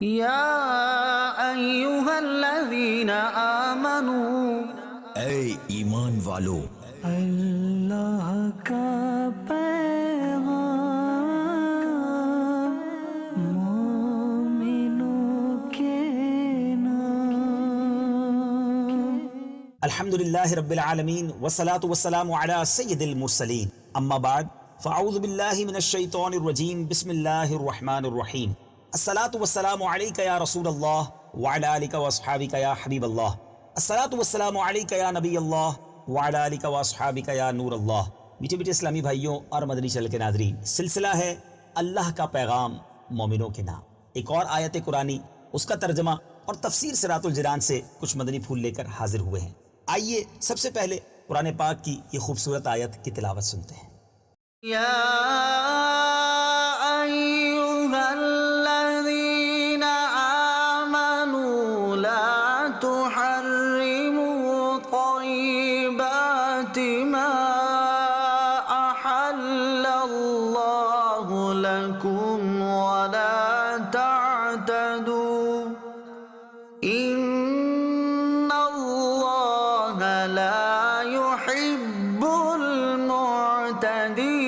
یا ایہا الذین آمنوا، اے ایمان والو، اللہ کا پیغام مومنوں کے نام۔ الحمدللہ رب العالمین والصلاة والسلام علی سید المرسلین، اما بعد فاعوذ باللہ من الشیطان الرجیم، بسم اللہ الرحمن الرحیم۔ الصلاة والسلام علیک یا رسول اللہ وعلی آلک واصحابک یا حبیب اللہ، الصلاة والسلام علیک یا نبی اللہ وعلی آلک واصحابک یا نور اللہ۔ میٹھے میٹھے اسلامی بھائیوں اور مدنی چینل کے ناظرین، سلسلہ ہے اللہ کا پیغام مومنوں کے نام۔ ایک اور آیت قرآنی، اس کا ترجمہ اور تفسیر صراط الجنان سے کچھ مدنی پھول لے کر حاضر ہوئے ہیں۔ آئیے سب سے پہلے قرآن پاک کی یہ خوبصورت آیت کی تلاوت سنتے ہیں۔ یا ایہا الذین آمنوا لا تحرموا طیبات ما احل اللہ لکم ولا تعتدوا ان اللہ لا يحب المعتدین۔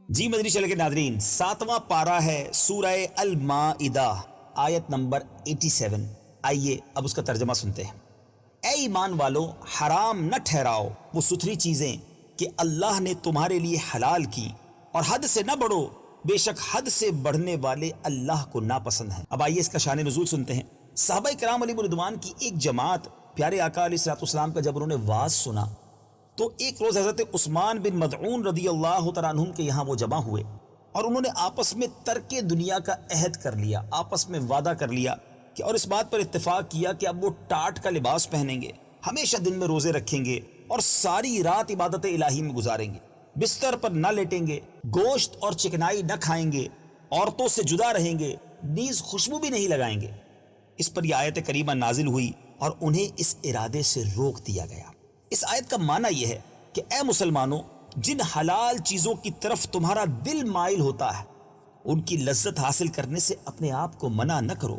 جی مدنی چینل کے ناظرین، 7واں پارہ ہے سورہ المائدہ، آیت نمبر 87۔ آئیے اب اس کا ترجمہ سنتے ہیں۔ اے ایمان والو، حرام نہ ٹھہراؤ وہ ستھری چیزیں کہ اللہ نے تمہارے لیے حلال کی، اور حد سے نہ بڑھو، بے شک حد سے بڑھنے والے اللہ کو ناپسند ہیں۔ اب آئیے اس کا شان نزول سنتے ہیں۔ صحابہ کرام علیہ رضوان کی ایک جماعت پیارے آقا علیہ الصلوۃ والسلام کا جب انہوں نے واعظ سنا تو ایک روز حضرت عثمان بن مدعون رضی اللہ تعالیٰ عنہم کے یہاں وہ جمع ہوئے، اور انہوں نے آپس میں ترک دنیا کا عہد کر لیا، آپس میں وعدہ کر لیا کہ، اور اس بات پر اتفاق کیا کہ اب وہ ٹاٹ کا لباس پہنیں گے، ہمیشہ دن میں روزے رکھیں گے، اور ساری رات عبادت الہی میں گزاریں گے، بستر پر نہ لیٹیں گے، گوشت اور چکنائی نہ کھائیں گے، عورتوں سے جدا رہیں گے، نیز خوشبو بھی نہیں لگائیں گے۔ اس پر یہ آیت کریمہ نازل ہوئی اور انہیں اس ارادے سے روک دیا گیا۔ اس آیت کا معنی یہ ہے کہ اے مسلمانوں، جن حلال چیزوں کی طرف تمہارا دل مائل ہوتا ہے ان کی لذت حاصل کرنے سے اپنے آپ کو منع نہ کرو۔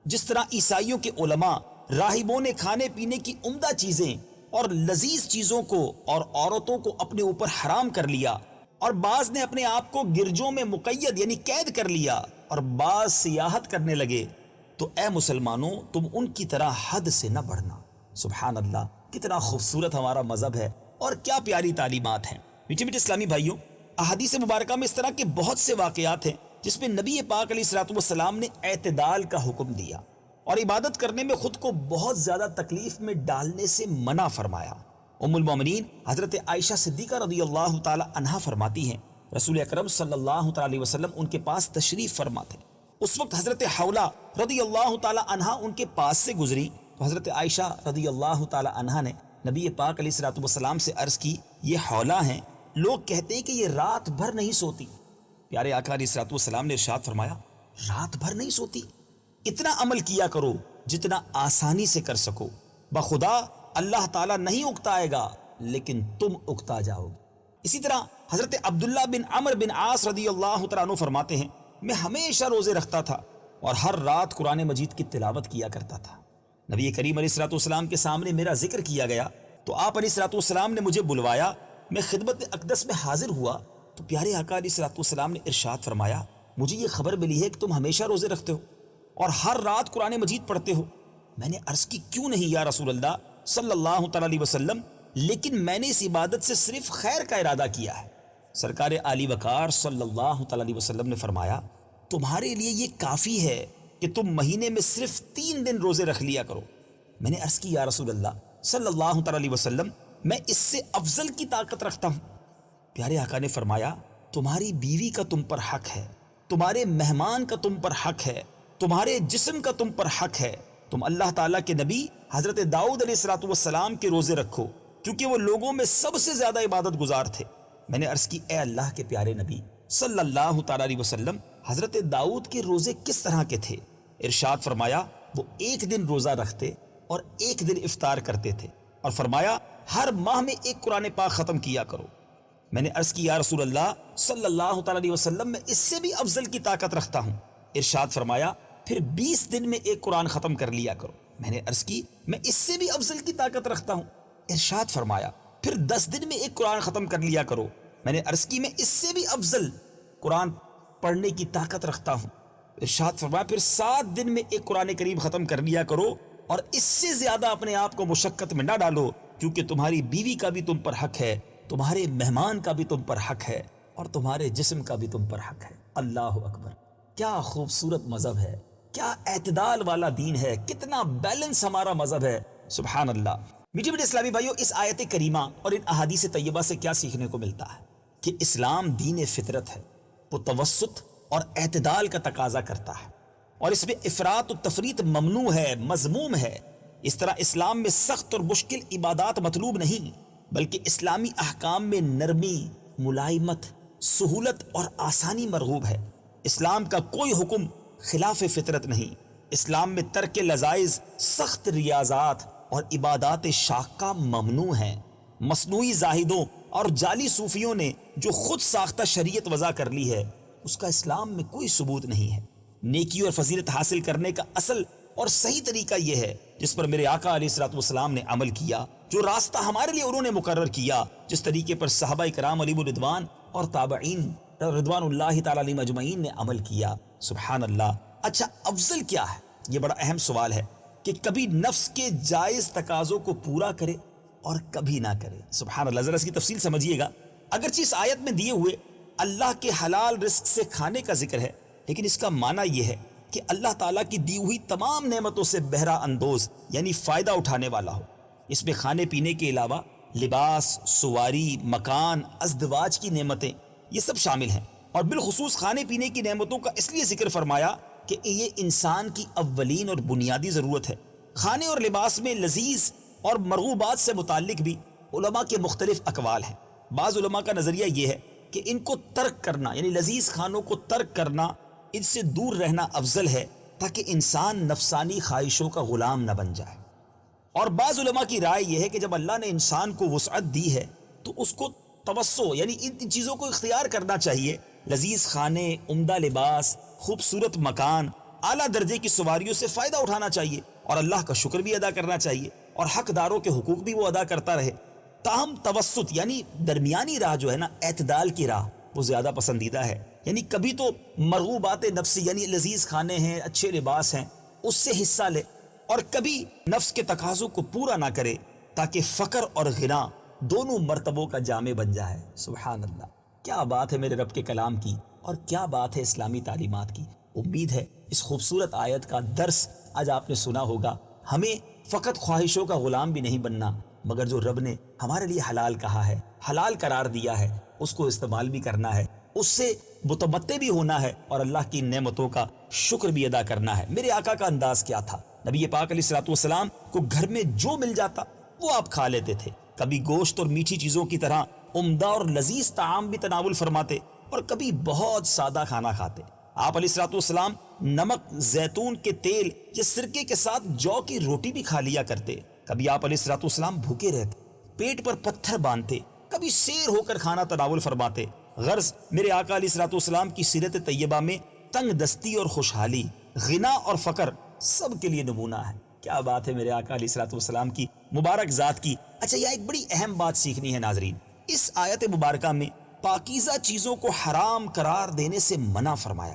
جس طرح عیسائیوں کے علماء راہبوں نے کھانے پینے کی عمدہ چیزیں اور لذیذ چیزوں کو اور عورتوں کو اپنے اوپر حرام کر لیا، اور بعض نے اپنے آپ کو گرجوں میں مقید یعنی قید کر لیا، اور بعض سیاحت کرنے لگے، تو اے مسلمانوں تم ان کی طرح حد سے نہ بڑھنا۔ سبحان اللہ، کتنا خوبصورت ہمارا مذہب ہے اور کیا پیاری تعلیمات ہیں۔ میٹھے میٹھے اسلامی بھائیوں، احادیث مبارکہ میں اس طرح کے بہت سے واقعات ہیں جس میں نبی پاک علیہ الصلوۃ والسلام نے اعتدال کا حکم دیا اور عبادت کرنے میں خود کو بہت زیادہ تکلیف میں ڈالنے سے منع فرمایا۔ ام المومنین حضرت عائشہ صدیقہ رضی اللہ تعالی عنہا فرماتی ہیں، رسول اکرم صلی اللہ تعالی علیہ وسلم ان کے پاس تشریف فرما تھے۔ اس وقت حضرت حولہ رضی اللہ تعالی عنہا ان کے پاس سے گزری تو حضرت عائشہ رضی اللہ تعالی عنہا نے نبی پاک علیہ الصلوۃ والسلام سے عرض کی، یہ حولہ ہیں، لوگ کہتے ہیں کہ یہ رات بھر نہیں سوتی۔ پیارے آقا علیہ الصلوۃ والسلام نے ارشاد فرمایا، رات بھر نہیں سوتی؟ اتنا عمل کیا کرو جتنا آسانی سے کر سکو، بخدا اللہ تعالیٰ نہیں اکتائے گا لیکن تم اکتا جاؤ گے۔ اسی طرح حضرت عبداللہ بن عمرو بن عاص رضی اللہ تعالیٰ عنہ فرماتے ہیں، میں ہمیشہ روزے رکھتا تھا اور ہر رات قرآن مجید کی تلاوت کیا کرتا تھا۔ نبی کریم علیہ الصلوۃ والسلام کے سامنے میرا ذکر کیا گیا تو آپ علیہ الصلوۃ والسلام نے مجھے بلوایا، میں خدمت اقدس میں حاضر ہوا تو پیارے آقا علیہ الصلوۃ والسلام نے ارشاد فرمایا، مجھے یہ خبر ملی ہے کہ تم ہمیشہ روزے رکھتے ہو اور ہر رات قرآن مجید پڑھتے ہو۔ میں نے عرض کی، کیوں نہیں یا رسول اللہ صلی اللہ تعالی علیہ وسلم، لیکن میں نے اس عبادت سے صرف خیر کا ارادہ کیا ہے۔ سرکار عالی وقار صلی اللہ تعالی علیہ وسلم نے فرمایا، تمہارے لیے یہ کافی ہے کہ تم مہینے میں صرف 3 دن روزے رکھ لیا کرو۔ میں نے عرض کی، یا رسول اللہ صلی اللہ تعالی علیہ وسلم، میں اس سے افضل کی طاقت رکھتا ہوں۔ پیارے آقا نے فرمایا، تمہاری بیوی کا تم پر حق ہے، تمہارے مہمان کا تم پر حق ہے، تمہارے جسم کا تم پر حق ہے۔ تم اللہ تعالیٰ کے نبی حضرت داؤد علیہ الصلوۃ والسلام کے روزے رکھو کیونکہ وہ لوگوں میں سب سے زیادہ عبادت گزار تھے۔ میں نے عرض کی، اے اللہ کے پیارے نبی صلی اللہ تعالیٰ علیہ وسلم، حضرت داؤد کے روزے کس طرح کے تھے؟ ارشاد فرمایا، وہ 1 دن روزہ رکھتے اور 1 دن افطار کرتے تھے، اور فرمایا ہر ماہ میں 1 قرآن پاک ختم کیا کرو۔ میں نے عرض کی یا رسول اللہ صلی اللہ تعالی علیہ وسلم میں اس سے بھی افضل کی طاقت رکھتا ہوں. ارشاد فرمایا پھر 20 دن میں ایک قرآن ختم کر لیا کرو. میں نے عرض کی میں اس سے بھی افضل کی طاقت رکھتا ہوں. ارشاد فرمایا پھر 10 دن میں ایک قرآن ختم کر لیا کرو. میں نے عرض کی میں اس سے بھی افضل قرآن پڑھنے کی طاقت رکھتا ہوں. ارشاد فرمایا پھر 7 دن میں ایک قرآن کریم ختم کر لیا کرو اور اس سے زیادہ اپنے آپ کو مشقت میں نہ ڈالو کیونکہ تمہاری بیوی کا بھی تم پر حق ہے, تمہارے مہمان کا بھی تم پر حق ہے اور تمہارے جسم کا بھی تم پر حق ہے. اللہ اکبر, کیا خوبصورت مذہب ہے, کیا اعتدال والا دین ہے, کتنا بیلنس ہمارا مذہب ہے. سبحان اللہ. میٹھے میٹھے اسلامی بھائیوں, اس آیت کریمہ اور ان احادیث طیبہ سے کیا سیکھنے کو ملتا ہے کہ اسلام دین فطرت ہے, وہ توسط اور اعتدال کا تقاضا کرتا ہے اور اس میں افراط و تفریط ممنوع ہے, مذموم ہے. اس طرح اسلام میں سخت اور مشکل عبادات مطلوب نہیں بلکہ اسلامی احکام میں نرمی, ملائمت, سہولت اور آسانی مرغوب ہے. اسلام کا کوئی حکم خلاف فطرت نہیں. اسلام میں ترک لذائذ, سخت ریاضات اور عبادات شاقہ ممنوع ہیں. مصنوعی زاہدوں اور جعلی صوفیوں نے جو خود ساختہ شریعت وضع کر لی ہے اس کا اسلام میں کوئی ثبوت نہیں ہے. نیکی اور فضیلت حاصل کرنے کا اصل اور صحیح طریقہ یہ ہے جس پر میرے آقا علیہ الصلوۃ والسلام نے عمل کیا, جو راستہ ہمارے لیے انہوں نے مقرر کیا, جس طریقے پر صحابہ کرام علیہم الرضوان اور تابعین رضوان اللہ تعالی علیہم اجمعین نے عمل کیا. سبحان اللہ. اچھا, افضل کیا ہے؟ یہ بڑا اہم سوال ہے کہ کبھی نفس کے جائز تقاضوں کو پورا کرے اور کبھی نہ کرے. سبحان اللہ. ذرا اس کی تفصیل سمجھیے گا. اگرچہ اس آیت میں دیے ہوئے اللہ کے حلال رزق سے کھانے کا ذکر ہے لیکن اس کا معنی یہ ہے کہ اللہ تعالیٰ کی دی ہوئی تمام نعمتوں سے بہرہ اندوز یعنی فائدہ اٹھانے والا ہو. اس میں کھانے پینے کے علاوہ لباس, سواری, مکان, ازدواج کی نعمتیں یہ سب شامل ہیں اور بالخصوص کھانے پینے کی نعمتوں کا اس لیے ذکر فرمایا کہ یہ انسان کی اولین اور بنیادی ضرورت ہے. کھانے اور لباس میں لذیذ اور مرغوبات سے متعلق بھی علماء کے مختلف اقوال ہیں. بعض علماء کا نظریہ یہ ہے کہ ان کو ترک کرنا یعنی لذیذ کھانوں کو ترک کرنا, ان سے دور رہنا افضل ہے تاکہ انسان نفسانی خواہشوں کا غلام نہ بن جائے. اور بعض علماء کی رائے یہ ہے کہ جب اللہ نے انسان کو وسعت دی ہے تو اس کو توسع یعنی ان چیزوں کو اختیار کرنا چاہیے. لذیذ کھانے, عمدہ لباس, خوبصورت مکان, اعلیٰ درجے کی سواریوں سے فائدہ اٹھانا چاہیے اور اللہ کا شکر بھی ادا کرنا چاہیے اور حقداروں کے حقوق بھی وہ ادا کرتا رہے. تاہم توسط یعنی درمیانی راہ جو ہے نا, اعتدال کی راہ, وہ زیادہ پسندیدہ ہے. یعنی کبھی تو مرغوبات نفسی یعنی لذیذ کھانے ہیں, اچھے لباس ہیں, اس سے حصہ لے اور کبھی نفس کے تقاضوں کو پورا نہ کرے تاکہ فقر اور غنا دونوں مرتبوں کا جامع بن جائے. سبحان اللہ. کیا بات ہے میرے رب کے کلام کی اور کیا بات ہے اسلامی تعلیمات کی. امید ہے اس خوبصورت آیت کا درس آج آپ نے سنا ہوگا. ہمیں فقط خواہشوں کا غلام بھی نہیں بننا مگر جو رب نے ہمارے لیے حلال کہا ہے, حلال قرار دیا ہے, اس کو استعمال بھی کرنا ہے, اس سے متمتع بھی ہونا ہے اور اللہ کی نعمتوں کا شکر بھی ادا کرنا ہے. میرے آقا کا انداز کیا تھا؟ نبی پاک علیہ الصلوۃ والسلام کو گھر میں جو مل جاتا وہ آپ کھا لیتے تھے. کبھی گوشت اور میٹھی چیزوں کی طرح عمدہ اور لذیذ طعام بھی تناول فرماتے اور کبھی بہت سادہ کھانا کھاتے. آپ علیہ الصلوۃ والسلام نمک, زیتون کے تیل یا سرکے کے ساتھ جو کی روٹی بھی کھا لیا کرتے. کبھی آپ علیہ الصلوۃ والسلام بھوکے رہتے, پیٹ پر پتھر باندھتے, کبھی سیر ہو کر کھانا تناول فرماتے. غرض میرے آقا علیہ الصلوۃ والسلام کی سیرت طیبہ میں تنگ دستی اور خوشحالی, غنا اور فقر سب کے لیے نمونہ ہے. کیا بات ہے میرے آقا علیہ الصلوۃ والسلام کی مبارک ذات کی. اچھا, یہ ایک بڑی اہم بات سیکھنی ہے ناظرین. اس آیت مبارکہ میں پاکیزہ چیزوں کو حرام قرار دینے سے منع فرمایا.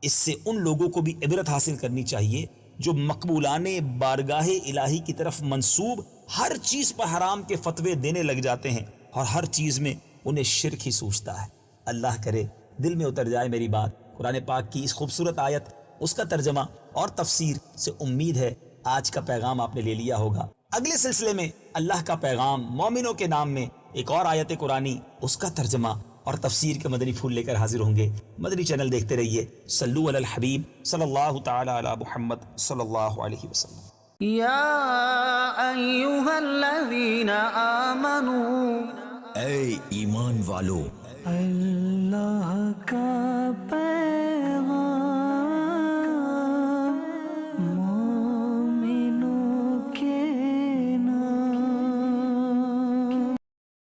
اس سے ان لوگوں کو بھی عبرت حاصل کرنی چاہیے جو مقبولانے بارگاہ الہی کی طرف منسوب ہر چیز پر حرام کے فتوے دینے لگ جاتے ہیں اور ہر چیز میں انہیں شرک ہی سوچتا ہے. اللہ کرے دل میں اتر جائے میری بات. قرآن پاک کی اس خوبصورت آیت, اس کا ترجمہ اور تفسیر سے امید ہے آج کا پیغام آپ نے لے لیا ہوگا. اگلے سلسلے میں اللہ کا پیغام مومنوں کے نام میں ایک اور آیت قرآنی, اس کا ترجمہ اور تفسیر کے مدنی پھول لے کر حاضر ہوں گے. مدنی چینل دیکھتے رہیے. صلو علی الحبیب صلی اللہ تعالی علی محمد صلی اللہ علیہ وسلم. یا ایہا الذین آمنوا, اے ایمان والو, اللہ کا